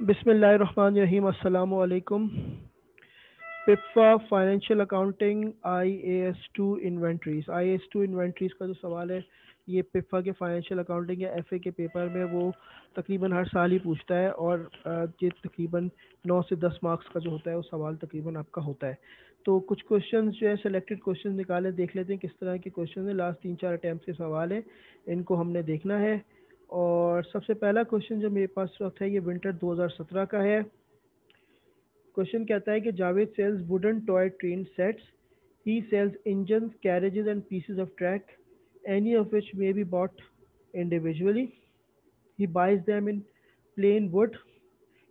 बिस्मिल्लाहिर्रहमानिर्रहीम अस्सलामु अलैकुम। PIPFA financial accounting I S two inventories का जो सवाल है, ये पिप्फा के फाइनेंशियल अकाउंटिंग या एफए के पेपर में वो तकरीबन हर साल ही पूछता है। और ये तकरीबन 9 से 10 मार्क्स का जो होता है वो सवाल तकरीबन आपका होता है। तो कुछ क्वेश्चंस जो है सिलेक्टेड क्वेश्चंस निकाले, देख लेते हैं किस तरह के क्वेश्चन है। लास्ट 3-4 अटैम्प्ट के सवाल है, इनको हमने देखना है। और सबसे पहला क्वेश्चन जो मेरे पास वक्त है, ये विंटर 2017 का है। क्वेश्चन कहता है कि Javed sells wooden toy train sets, he sells engines, carriages and pieces of track, any of which may be bought individually. He buys them in plain wood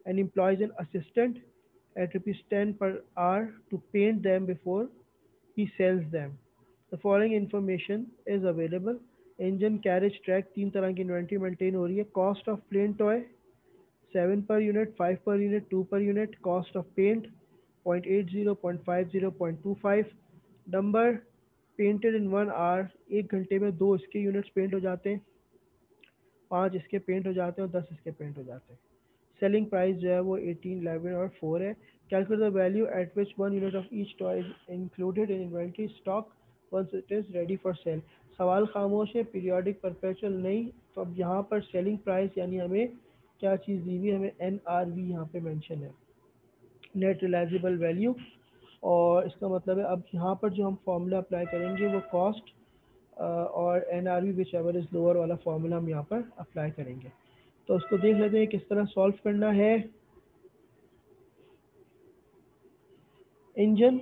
and employs an assistant at rupees 10 per hour to paint them before he sells them. The following information is available. Engine, carriage, track, तीन तरह की inventory maintain हो रही है. Cost of plain toy 7 per unit, 5 per unit, 2 per unit. Cost of paint 0.80, 0.50, 0.25. Number painted in 1 hour, एक घंटे में दो इसके यूनिट्स पेंट हो जाते हैं, 5 इसके पेंट हो जाते हैं और 10 इसके पेंट हो जाते हैं. सेलिंग प्राइस जो है वो 18, 11 और 4 है. Calculate the value at which 1 unit of each toy is included in inventory stock once it is ready for sale. सवाल खामोश है, पीरियोडिक परपेचुअल नहीं. तो अब यहाँ पर सेलिंग प्राइस यानी हमें क्या चीज़ दी हुई है, हमें एन आर वी यहाँ पे मेंशन है, नेट रिलाइजेबल वैल्यू. और इसका मतलब है अब यहाँ पर जो हम फॉर्मूला अप्लाई करेंगे वो कॉस्ट और N R V whichever is lower वाला फार्मूला हम यहाँ पर अप्लाई करेंगे. तो उसको देख लेते हैं किस तरह सॉल्व करना है. इंजन,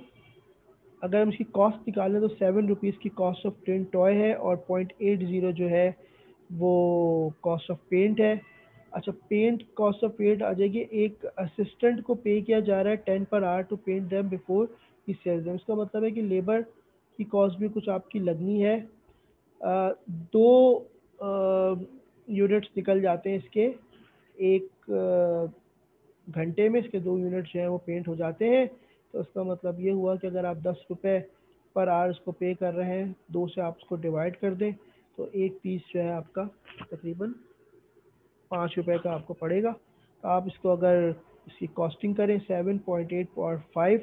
अगर हम इसकी कॉस्ट निकालें तो 7 रुपीज़ की कॉस्ट ऑफ प्रिंट टॉय है और 0.80 जो है वो कॉस्ट ऑफ पेंट है. अच्छा, पेंट कॉस्ट ऑफ पेंट आ जाएगी. एक असिस्टेंट को पे किया जा रहा है 10 per hour to paint them before he sells them. इसका मतलब है कि लेबर की कॉस्ट भी कुछ आपकी लगनी है. दो यूनिट्स निकल जाते हैं इसके एक घंटे में, इसके 2 यूनिट जो हैं वो पेंट हो जाते हैं. तो इसका मतलब ये हुआ कि अगर आप 10 रुपये पर आवर इसको पे कर रहे हैं, 2 से आप उसको डिवाइड कर दें तो एक पीस जो है आपका तकरीबन 5 रुपये का आपको पड़ेगा. तो आप इसको अगर इसकी कॉस्टिंग करें 7.8 और 5,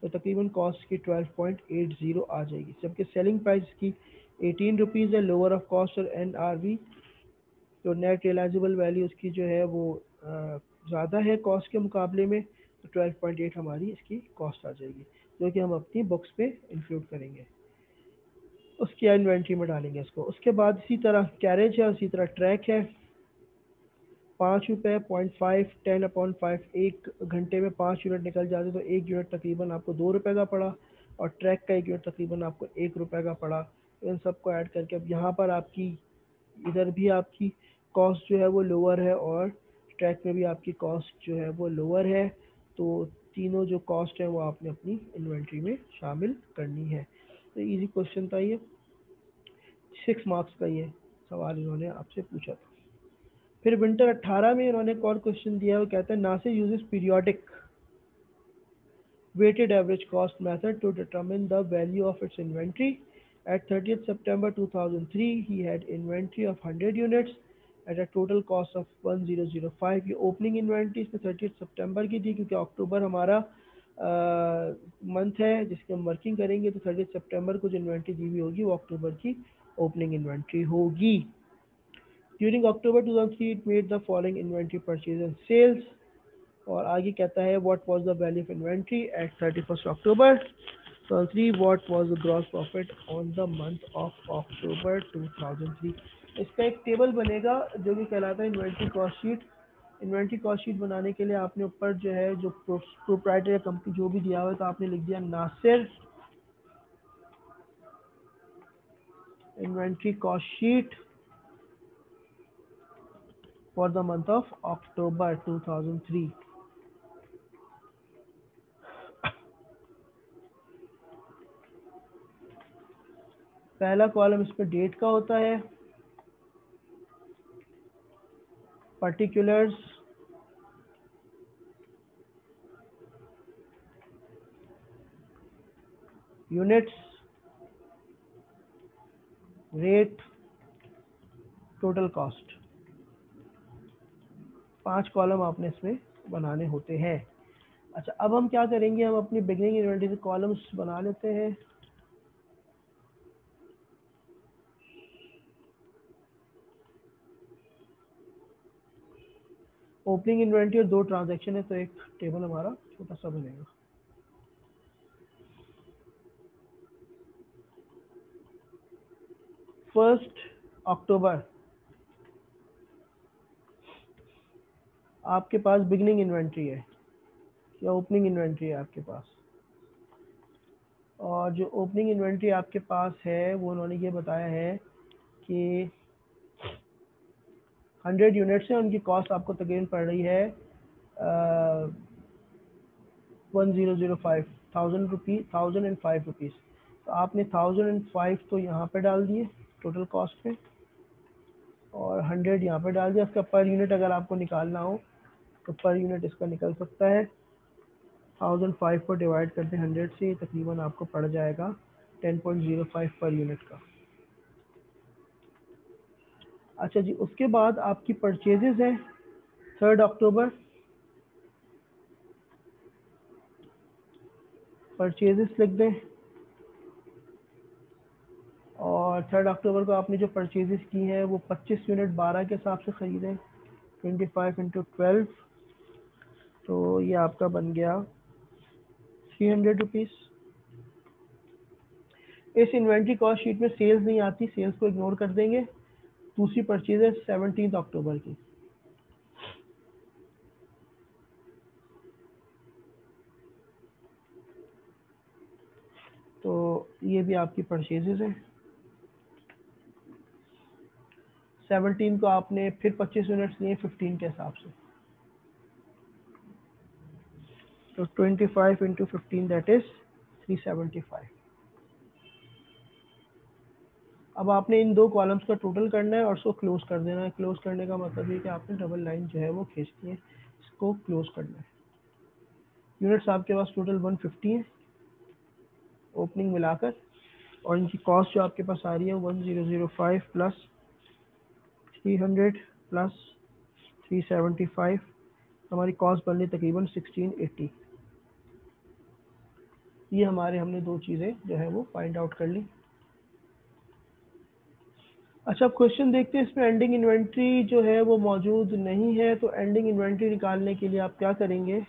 तो तकरीबन कॉस्ट की 12.80 आ जाएगी. जबकि सेलिंग प्राइस की 18 रुपीज़ है, लोअर ऑफ कॉस्ट और एन आर वी. तो नेट रियलाइजेबल वैल्यू उसकी जो है वो ज़्यादा है कॉस्ट के मुकाबले में. तो 12.8 हमारी इसकी कॉस्ट आ जाएगी, जो कि हम अपनी बुक्स पे इंक्लूड करेंगे, उसकी इन्वेंट्री में डालेंगे इसको. उसके बाद इसी तरह कैरेज है और इसी तरह ट्रैक है. 5 रुपये, 0.5, 10/5, एक घंटे में 5 यूनिट निकल जाते तो एक यूनिट तकरीबन आपको 2 रुपये का पड़ा, और ट्रैक का एक यूनिट तकरीबन आपको 1 रुपये का पड़ा. तो इन सबको ऐड करके अब यहाँ पर आपकी इधर भी आपकी कॉस्ट जो है वो लोअर है और ट्रैक में भी आपकी कॉस्ट जो है वो लोअर है. तो तीनों जो कॉस्ट है वो आपने अपनी इन्वेंट्री में शामिल करनी है. तो इजी क्वेश्चन था ये, 6 मार्क्स का ये सवाल इन्होंने आपसे पूछा था. फिर विंटर 18 में इन्होंने एक और क्वेश्चन दिया है, वो कहता है नासे uses periodic weighted average cost method to determine the value of its inventory. At 30th September 2003, he had inventory of 100 units at a total cost of 1005. ये ओपनिंग इन्वेंट्री इसने 30th सितंबर की थी, क्योंकि अक्टूबर हमारा मंथ है जिसके हम वर्किंग करेंगे. तो 30th सितंबर को जो इन्वेंट्री दी हुई होगी वो अक्टूबर की ओपनिंग इन्वेंट्री होगी. During October 2003 it made the following inventory purchase and sales. और आगे कहता है what was the value of inventory at 31st October 2003, what was the gross profit on the month of October 2003. इसका एक table बनेगा जो कि कहलाता है inventory cost sheet. Inventory cost sheet बनाने के लिए आपने ऊपर जो है जो प्रोप्राइटर या कंपनी जो भी दिया हुआ है, तो आपने लिख दिया Nasir inventory cost sheet for the month of October 2003. पहला कॉलम इसमें डेट का होता है, particulars, units, rate, total cost. 5 column आपने इसमें बनाने होते हैं। अच्छा, अब हम क्या करेंगे, हम अपनी बिगनिंग इन्वेंटरी के कॉलम्स बना लेते हैं। ओपनिंग इन्वेंटरी और 2 ट्रांजैक्शन है तो एक टेबल हमारा छोटा सा बनेगा। फर्स्ट अक्टूबर आपके पास बिगनिंग इन्वेंटरी है या ओपनिंग इन्वेंटरी है आपके पास, और जो ओपनिंग इन्वेंटरी आपके पास है वो उन्होंने ये बताया है कि 100 यूनिट्स है, उनकी कॉस्ट आपको तकरीबन पड़ रही है 1005 1005 रुपीज़। तो आपने 1005 तो यहाँ पे डाल दिए टोटल कॉस्ट में, और 100 यहाँ पे डाल दिया। इसका पर यूनिट अगर आपको निकालना हो तो पर यूनिट इसका निकल सकता है, 1005 को डिवाइड करते हैं 100 से, तकरीबन आपको पड़ जाएगा 10.05 पर यूनिट का। अच्छा जी, उसके बाद आपकी परचेजेस है 3 अक्टूबर। परचेजेस लिख दें, और 3 अक्टूबर को आपने जो परचेजेस की हैं वो 25 यूनिट 12 के हिसाब से ख़रीदें, 25 इंटू 12, तो ये आपका बन गया 300 रुपीज़। इस इन्वेंट्री कॉस्ट शीट में सेल्स नहीं आती, सेल्स को इग्नोर कर देंगे। दूसरी परचेज है 17 अक्टूबर की, तो ये भी आपकी परचेजेज है। 17 को आपने फिर 25 यूनिट्स लिए 15 के हिसाब से, तो 25 इंटू 15 दैट इज 375। अब आपने इन 2 कॉलम्स का टोटल करना है और उसको क्लोज कर देना है। क्लोज करने का मतलब ये कि आपने डबल लाइन जो है वो खींचनी है, इसको क्लोज करना है। यूनिट्स आपके पास टोटल 150 है ओपनिंग मिलाकर, और इनकी कॉस्ट जो आपके पास आ रही है 1005 प्लस 300 प्लस 375, हमारी कॉस्ट बन रही तकरीबन 1680। ये हमारे हमने 2 चीज़ें जो है वो फाइंड आउट कर ली। अच्छा, अब क्वेश्चन देखते हैं, इसमें एंडिंग इन्वेंट्री जो है वो मौजूद नहीं है, तो एंडिंग इन्वेंट्री निकालने के लिए आप क्या करेंगे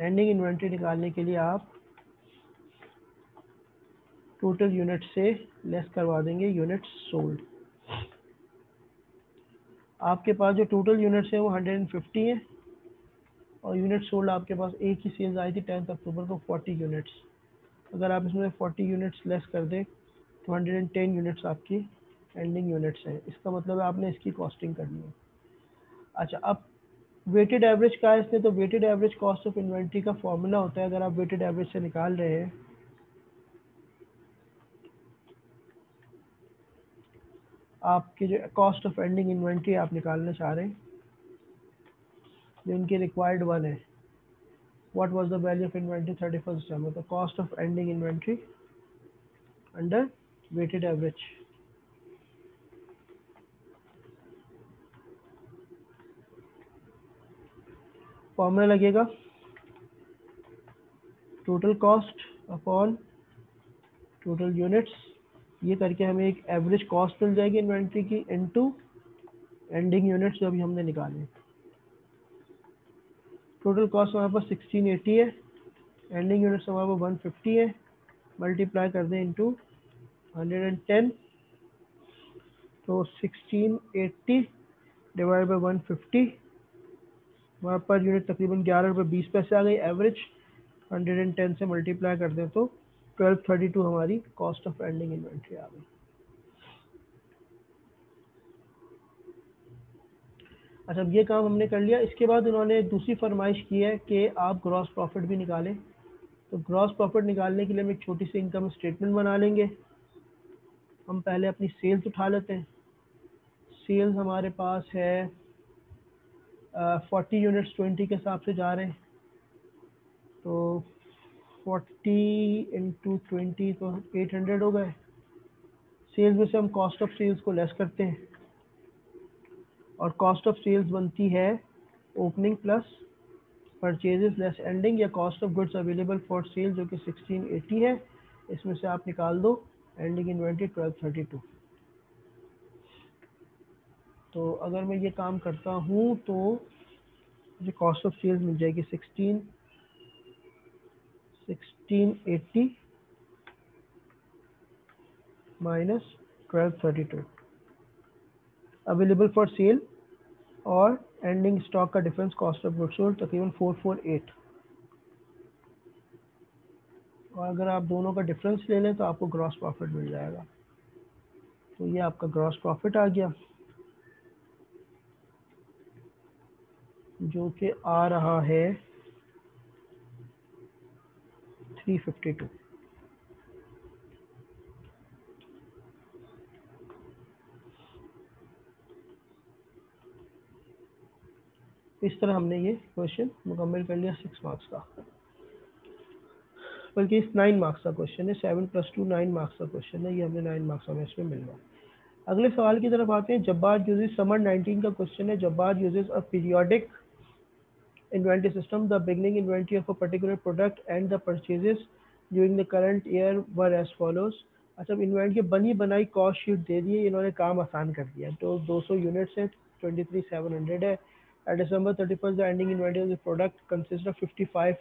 एंडिंग इन्वेंट्री निकालने के लिए आप टोटल यूनिट से लेस करवा देंगे यूनिट्स सोल्ड। आपके पास जो टोटल यूनिट्स है वो 150 है, और यूनिट सोल्ड आपके पास एक ही सेल्स आई थी 10 अक्टूबर को 40 यूनिट्स। अगर आप इसमें 40 यूनिट्स लेस कर दें तो 110 यूनिट्स आपकी एंडिंग यूनिट्स हैं। इसका मतलब है आपने इसकी कॉस्टिंग करनी है। अच्छा, अब वेटेड एवरेज का है इसमें, तो weighted average cost of inventory का फॉर्मूला होता है, अगर आप वेटेड एवरेज से निकाल रहे हैं, आपकी जो कॉस्ट ऑफ एंडिंग इन्वेंट्री आप निकालना चाह रहे हैं, जो इनकी रिक्वायर्ड वन है, what was the value of inventory 31 December, तो cost of ending inventory under weighted average. Formula लगेगा total cost upon total units, ये करके हमें एक एवरेज कॉस्ट मिल जाएगी इन्वेंट्री की इनटू एंडिंग यूनिट्स जो अभी हमने निकाले। टोटल कॉस्ट हमारे पास 1680 है, एंडिंग यूनिट्स हमारे पास 150 है, मल्टीप्लाई कर दें इनटू 110, तो 1680 डिवाइड बाई 150, हमारे पर यूनिट तकरीबन 11 रुपये 20 पैसे आ गई एवरेज। 110 से मल्टीप्लाई कर दें तो 1232 हमारी कॉस्ट ऑफ एंडिंग इन्वेंट्री आ गई। अच्छा, अब ये काम हमने कर लिया। इसके बाद उन्होंने दूसरी फरमाइश की है कि आप ग्रॉस प्रॉफिट भी निकालें। तो ग्रॉस प्रॉफिट निकालने के लिए हम एक छोटी सी इनकम स्टेटमेंट बना लेंगे। हम पहले अपनी सेल्स उठा लेते हैं। सेल्स हमारे पास है 40 यूनिट्स 20 के हिसाब से जा रहे हैं, तो 40 इंटू 20 तो 800 हो गए। सेल्स में से हम कॉस्ट ऑफ सेल्स को लेस करते हैं, और कॉस्ट ऑफ सेल्स बनती है opening plus purchases less ending, या cost of goods available for sale जो कि 1680 है, इसमें से आप निकाल दो एंडिंग इन्वेंट्री 1232। तो अगर मैं ये काम करता हूँ तो मुझे कॉस्ट ऑफ सेल्स मिल जाएगी 1680 माइनस 1232 अवेलेबल फॉर सेल और एंडिंग स्टॉक का difference cost of goods sold तकरीबन 448। और अगर आप दोनों का डिफरेंस ले लें तो आपको ग्रॉस प्रॉफिट मिल जाएगा। तो ये आपका ग्रॉस प्रॉफिट आ गया जो कि आ रहा है 352। इस तरह हमने ये क्वेश्चन मुकम्मल कर लिया 6 मार्क्स का, बल्कि इस 9 मार्क्स का क्वेश्चन है। 7 + 2 9 मार्क्स का क्वेश्चन है, ये हमें 9 मार्क्स हमें इसमें मिल रहा है। अगले सवाल की तरफ आते हैं। जब्बार यूजेस समर 19 का क्वेश्चन है। Jabbar uses a periodic inventory system, the beginning inventory of a particular product and the purchases during the current year were as follows। अच्छा, अब इन्वेंट की बनी बनाई कॉस्ट शीट दे दी है, इन्होंने काम आसान कर दिया। तो 200 यूनिट्स है, 23,700 है। At December 31 the ending inventory of the product consists of 55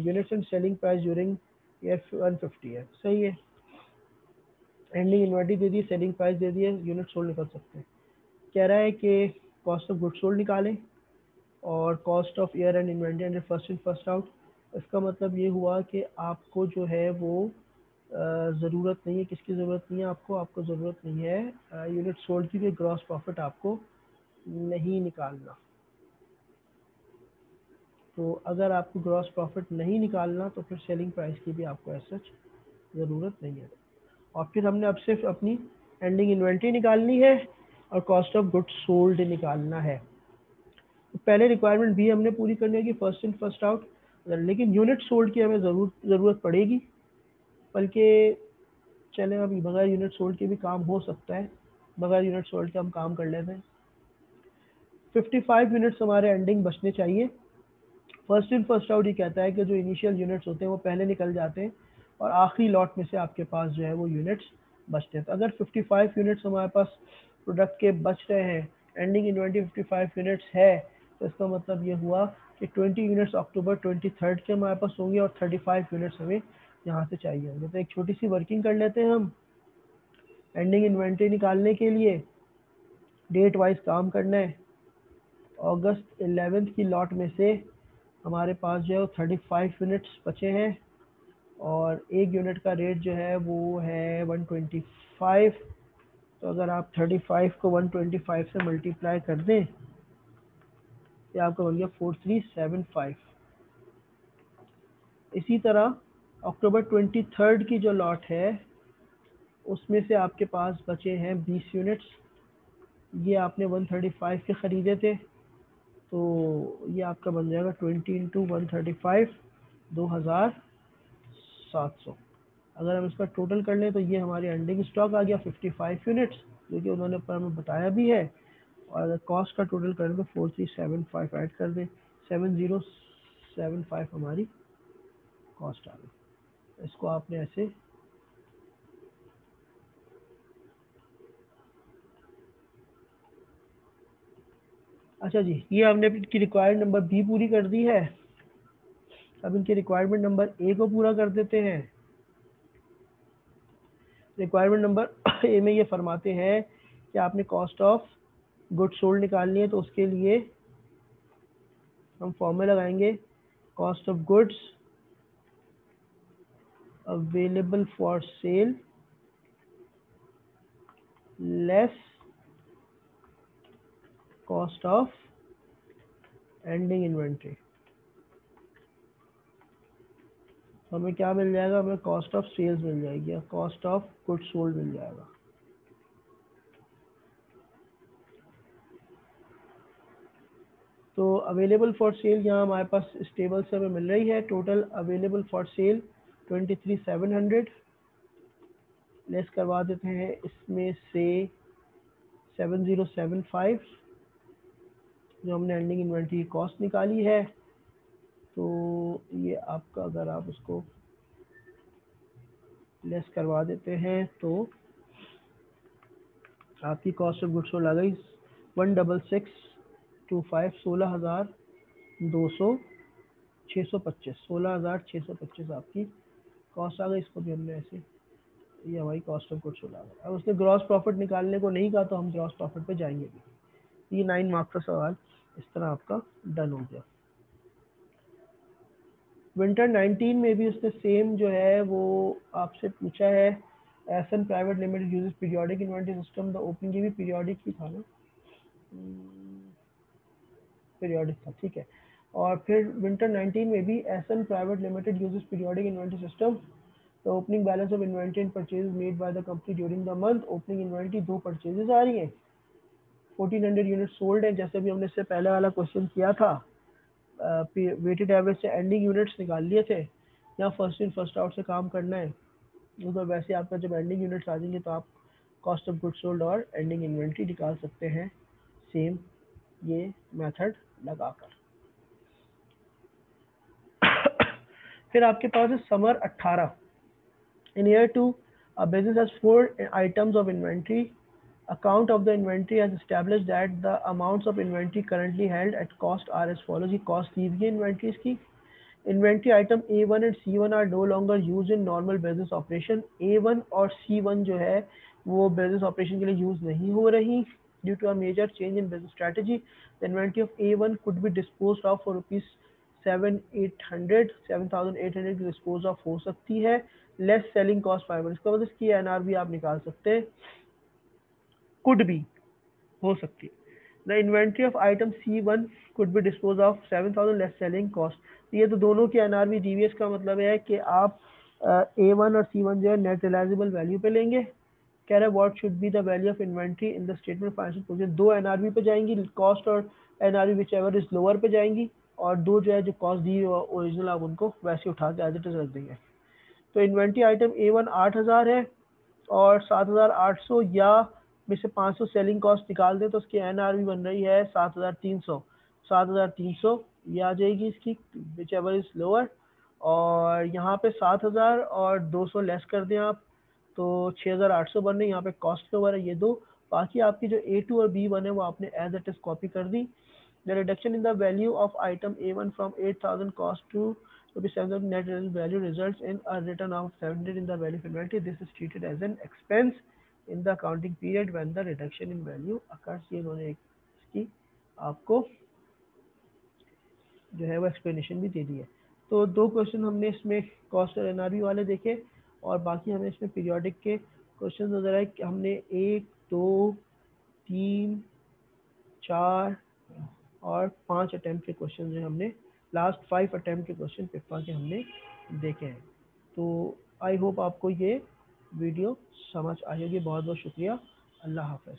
units and selling price during year 150 है। सही है, एंडिंग इन्वेंटरी दे दी, सेलिंग प्राइस दे दी है, यूनिट सोल्ड निकल सकते हैं। कह रहा है कि कॉस्ट ऑफ गुड सोल्ड निकालें और cost of year and inventory and first in first out. इसका मतलब ये हुआ कि आपको जो है वो ज़रूरत नहीं है, किसकी ज़रूरत नहीं है आपको ज़रूरत नहीं है यूनिट सोल्ड की भी ग्रॉस प्रॉफिट आपको नहीं निकालना। तो अगर आपको ग्रॉस प्रॉफिट नहीं निकालना तो फिर सेलिंग प्राइस की भी आपको ऐसा ज़रूरत नहीं है। और फिर हमने अब सिर्फ अपनी एंडिंग इन्वेंट्री निकालनी है और कॉस्ट ऑफ गुड्स सोल्ड निकालना है। तो पहले रिक्वायरमेंट भी हमने पूरी करनी है कि फर्स्ट इन फर्स्ट आउट, लेकिन यूनिट सोल्ड की हमें ज़रूरत पड़ेगी। बल्कि चलें, अभी बगैर यूनिट सोल्ड के भी काम हो सकता है, बगैर यूनिट सोल्ड के हम काम कर लेते हैं। 55 यूनिट्स हमारे एंडिंग बचने चाहिए। फर्स्ट इन फर्स्ट आउट ये कहता है कि जो इनिशियल यूनिट्स होते हैं वो पहले निकल जाते हैं और आखिरी लॉट में से आपके पास जो है वो यूनिट्स बचते हैं। तो अगर 55 यूनिट्स हमारे पास प्रोडक्ट के बच रहे हैं, एंडिंग इन्वेंट्री 55 यूनिट्स है, तो इसका मतलब ये हुआ कि 20 यूनिट्स अक्टूबर 23 के हमारे पास होंगे और 35 यूनिट्स हमें यहाँ से चाहिए होंगे। तो एक छोटी सी वर्किंग कर लेते हैं हम एंडिंग इन्वेंट्री निकालने के लिए। डेट वाइज काम करना है। अगस्त 11 की लॉट में से हमारे पास जो है 35 यूनिट्स बचे हैं और एक यूनिट का रेट जो है वो है 125। तो अगर आप 35 को 125 से मल्टीप्लाई कर दें, ये आपका बन गया 4375। इसी तरह अक्टूबर 23 की जो लॉट है उसमें से आपके पास बचे हैं 20 यूनिट्स। ये आपने 135 के ख़रीदे थे, तो ये आपका बन जाएगा 20 × 135 2700। अगर हम इसका टोटल कर लें तो ये हमारी एंडिंग स्टॉक आ गया 55 यूनिट्स, जो कि उन्होंने पर हमें बताया भी है। और अगर कॉस्ट का टोटल करें तो 4375 ऐड कर दें, 7075 हमारी कॉस्ट आ गई। इसको आपने ऐसे अच्छा जी, ये हमने इनकी रिक्वायरमेंट नंबर बी पूरी कर दी है। अब इनकी रिक्वायरमेंट नंबर ए को पूरा कर देते हैं। रिक्वायरमेंट नंबर ए में ये फरमाते हैं कि आपने कॉस्ट ऑफ गुड्स सोल्ड निकालनी है। तो उसके लिए हम फॉर्मूला लगाएंगे cost of goods available for cell less cost of ending inventory. हमें क्या मिल जाएगा, हमें कॉस्ट ऑफ सेल्स मिल जाएगी, कॉस्ट ऑफ गुड्स सोल्ड मिल जाएगा। तो अवेलेबल फॉर सेल यहाँ हमारे पास इस टेबल से हमें मिल रही है। Total available for cell 23,700 less करवा देते हैं इसमें से 7075 जो हमने एंडिंग इन्वेंट्री की कॉस्ट निकाली है। तो ये आपका अगर आप उसको लेस करवा देते हैं तो आपकी कॉस्ट ऑफ गुड्स सोल्ड आ गई 16625, 16,625 आपकी कॉस्ट आ गई। इसको भी हमने ऐसे, ये हमारी कॉस्ट ऑफ गुड्स सोल्ड आ गई। अब उसने ग्रॉस प्रॉफिट निकालने को नहीं कहा तो हम ग्रॉस प्रॉफिट पे जाएंगे भी। ये 9 मार्क्स का सवाल इस तरह आपका डन हो गया। विंटर 19 में भी उसने सेम जो है वो आपसे पूछा है, Ahsan private limited uses periodic inventory system. The opening, ये भी पीरियोडिक ही था ना, पीरियोडिक था, ठीक है। और फिर विंटर 19 में भी Ahsan private limited uses periodic inventory system. The opening balance of inventory and purchase made by the company during the month. Opening inventory, दो परचेजेस आ रही हैं, 1400 यूनिट सोल्ड है, जैसे भी हमने इससे पहले वाला क्वेश्चन किया था। वेटेड एवरेज से एंडिंग यूनिट्स निकाल लिए थे, या फर्स्ट इन फर्स्ट आउट से काम करना है। तो वैसे आपका जब एंडिंग यूनिट्स आ जाएंगे तो आप कॉस्ट ऑफ गुड्स सोल्ड और एंडिंग इन्वेंट्री निकाल सकते हैं सेम ये मेथड लगाकर। फिर आपके पास है summer 18। In year 2 a business has 4 items of inventory. Account of the inventory has established that the amounts of inventory currently held at cost are as follows. ये cost दी हुई है inventories की। Inventory item A1 and C1 are no longer used in normal business operation. A1 और C1 जो है वो business operation के लिए use नहीं हो रही due to a major change in business strategy. The inventory of A1 could be disposed of for rupees 7,800 की डिस्पोज ऑफ हो सकती है। लेस सेलिंग कॉस्ट 500, इसका मतलब इसकी एनआरवी आप निकाल सकते हैं, कुड भी हो सकती है। The inventory of item C1 could be dispose of 7,000 less selling cost. ये तो दोनों की एनआरवी डीवीएस का मतलब है कि आप A1 और C1 जो है नेट रिलाइजेबल वैल्यू पे लेंगे। कह रहा है what should be the value of inventory in the statement financial position. दो एनआरवी पे जाएंगी, कॉस्ट और NRV which ever is lower पे जाएंगी, और दो जो है जो कॉस्ट दी ओरिजिनल आप उनको वैसे उठा के एज इट इज रख देंगे। तो इन्वेंट्री आइटम A1 8,000 है और 7,800 या में से 500 सेलिंग कॉस्ट निकाल दें तो उसकी एनआरवी बन रही है 7,300। 7,300 ये आ जाएगी इसकी विच एवर इज लोअर, और यहाँ पे 7,000 और 200 लेस कर दें आप तो 6,800 बन रही है। यहाँ पे कॉस्ट लोअर है ये दो, बाकी आपकी जो A2 और B1 है वो आपने एज इट इज कॉपी कर दी। The reduction in the value of item A1 from 8,000 cost to ₹7,000 net value results in a return of 700 in the value of inventory. This is treated as an expense in the accounting period when the reduction in value occurs. ये इन्होंने इसकी आपको जो है वो explanation भी दे दी है। तो दो क्वेश्चन हमने इसमें कॉस्ट और एनआरवी वाले देखे, और बाकी हमें इसमें पीरियोडिक के क्वेश्चन नजर आए कि हमने 1 2 3 4 और 5 अटैम्प्ट के क्वेश्चन जो हमने लास्ट 5 अटैम्प्ट के क्वेश्चन पिप्पा के हमने देखे हैं। तो आई होप आपको ये वीडियो समझ आई होगी। बहुत बहुत शुक्रिया। अल्लाह हाफ़िज़।